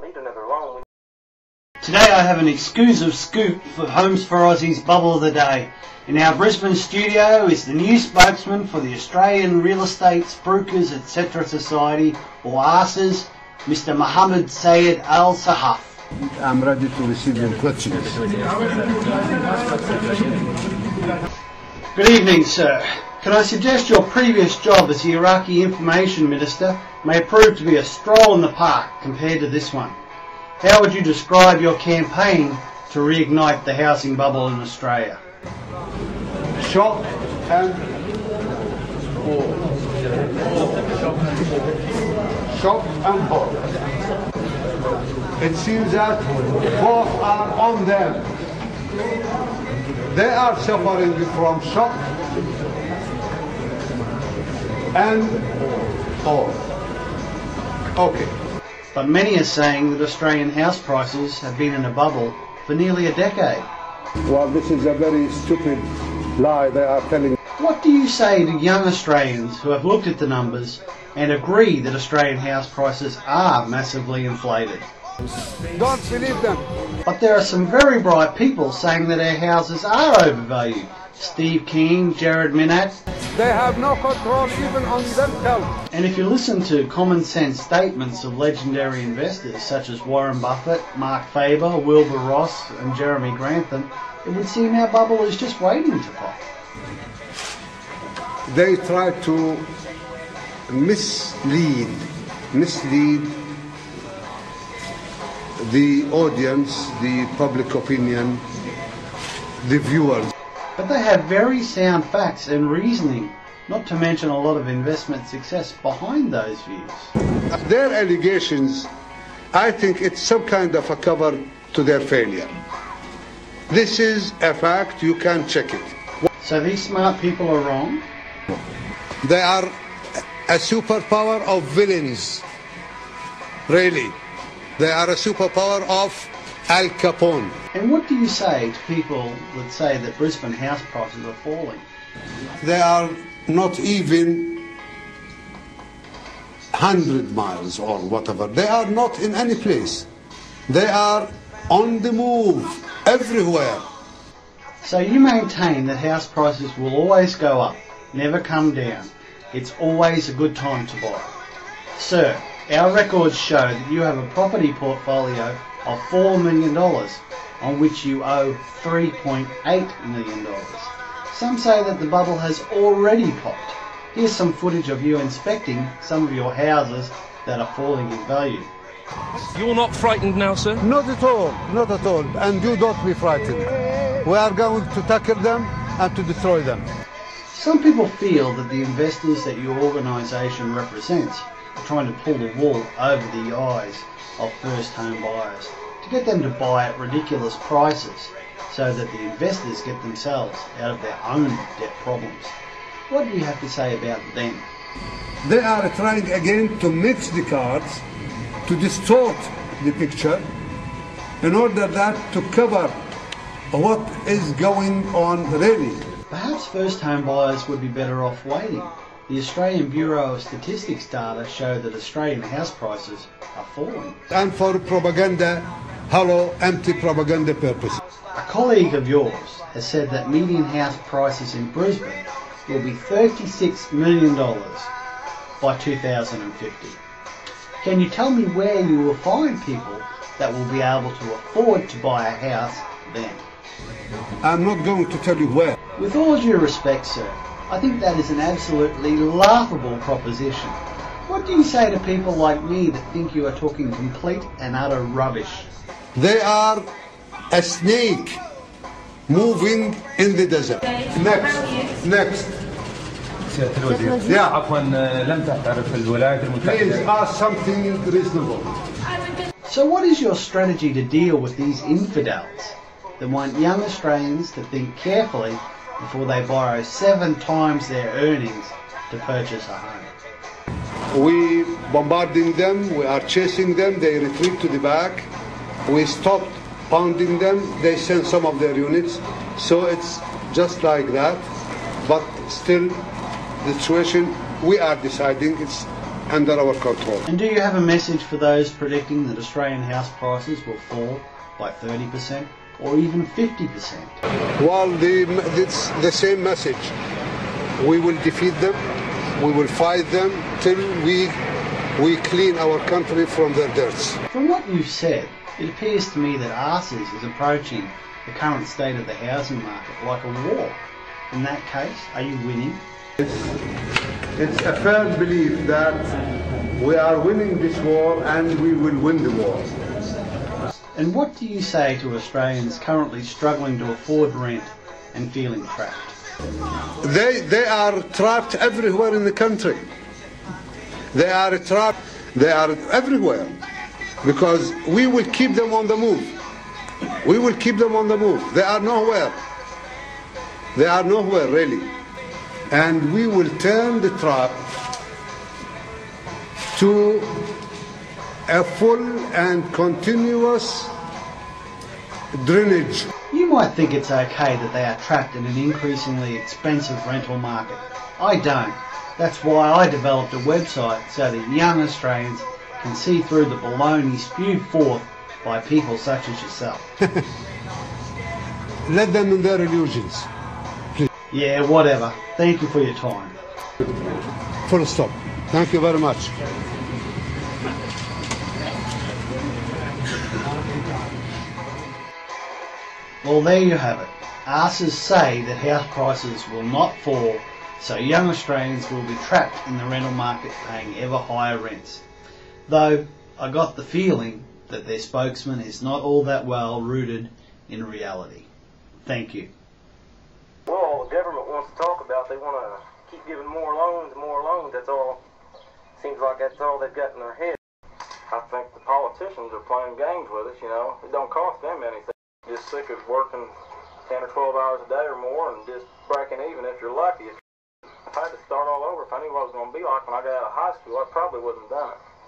don't need another loan. Today I have an exclusive scoop for Homes for Aussie's Bubble of the Day. In our Brisbane studio is the new spokesman for the Australian Realestate Spruikers etc. Society, or ARSES, Mr. Mohammed Sayed Al Sahaf. I'm ready to receive your questions. Good evening, sir. Can I suggest your previous job as the Iraqi Information Minister may prove to be a stroll in the park compared to this one? How would you describe your campaign to reignite the housing bubble in Australia? Shock and awe. Shock and awe. It seems that both are on them. They are suffering from shock and awe. Okay. But many are saying that Australian house prices have been in a bubble for nearly a decade. Well, this is a very stupid lie they are telling. What do you say to young Australians who have looked at the numbers and agree that Australian house prices are massively inflated? Don't believe them. But there are some very bright people saying that our houses are overvalued. Steve King, Jared Minat. They have no control even on themselves. And if you listen to common sense statements of legendary investors such as Warren Buffett, Mark Faber, Wilbur Ross and Jeremy Grantham, it would seem our bubble is just waiting to pop. They try to mislead the audience, the public opinion, the viewers. But they have very sound facts and reasoning, not to mention a lot of investment success behind those views. Their allegations, I think it's some kind of a cover to their failure. This is a fact, you can check it. So these smart people are wrong? They are a superpower of villains, really. They are a superpower of Al Capone. And what do you say to people that say that Brisbane house prices are falling? They are not even 100 miles or whatever. They are not in any place. They are on the move, everywhere. So you maintain that house prices will always go up, never come down. It's always a good time to buy. Sir, our records show that you have a property portfolio of $4 million, on which you owe $3.8 million. Some say that the bubble has already popped. Here's some footage of you inspecting some of your houses that are falling in value. You're not frightened now, sir? Not at all, not at all. And you don't be frightened. We are going to tackle them and to destroy them. Some people feel that the investors that your organisation represents are trying to pull the wool over the eyes of first home buyers to get them to buy at ridiculous prices so that the investors get themselves out of their own debt problems. What do you have to say about them? They are trying again to mix the cards, to distort the picture in order that to cover what is going on really. Perhaps first home buyers would be better off waiting. The Australian Bureau of Statistics data show that Australian house prices are falling. And for propaganda, hollow, empty propaganda purposes. A colleague of yours has said that median house prices in Brisbane will be $36 million by 2050. Can you tell me where you will find people that will be able to afford to buy a house then? I'm not going to tell you where. With all due respect, sir, I think that is an absolutely laughable proposition. What do you say to people like me that think you are talking complete and utter rubbish? They are a snake moving in the desert. Next. Yeah. Please ask something reasonable. So what is your strategy to deal with these infidels that want young Australians to think carefully before they borrow 7 times their earnings to purchase a home? We bombarding them, we are chasing them, they retreat to the back. We stopped pounding them, they send some of their units. So it's just like that. But still, the situation, we are deciding, it's under our control. And do you have a message for those predicting that Australian house prices will fall by 30% or even 50%? Well, it's the same message. We will defeat them, we will fight them till we clean our country from their dirts. From what you've said, it appears to me that ARSES is approaching the current state of the housing market like a war. In that case, are you winning? It's a firm belief that we are winning this war and we will win the war. And what do you say to Australians currently struggling to afford rent and feeling trapped? They are trapped everywhere in the country. They are trapped. They are everywhere because we will keep them on the move. We will keep them on the move. They are nowhere. They are nowhere really. And we will turn the trap to a full and continuous drainage. You might think it's okay that they are trapped in an increasingly expensive rental market. I don't. That's why I developed a website so that young Australians can see through the baloney spewed forth by people such as yourself. Let them in their illusions. Please. Yeah, whatever. Thank you for your time. Full stop. Thank you very much. Well, there you have it. ARSES say that house prices will not fall, so young Australians will be trapped in the rental market paying ever higher rents. Though I got the feeling that their spokesman is not all that well rooted in reality. Thank you. Well, all the government wants to talk about, they want to keep giving more loans, that's all. Seems like that's all they've got in their head. I think the politicians are playing games with us, you know. It don't cost them anything. Just sick of working 10 or 12 hours a day or more and just breaking even if you're lucky. If I had to start all over, if I knew what it was going to be like when I got out of high school, I probably wouldn't have done it.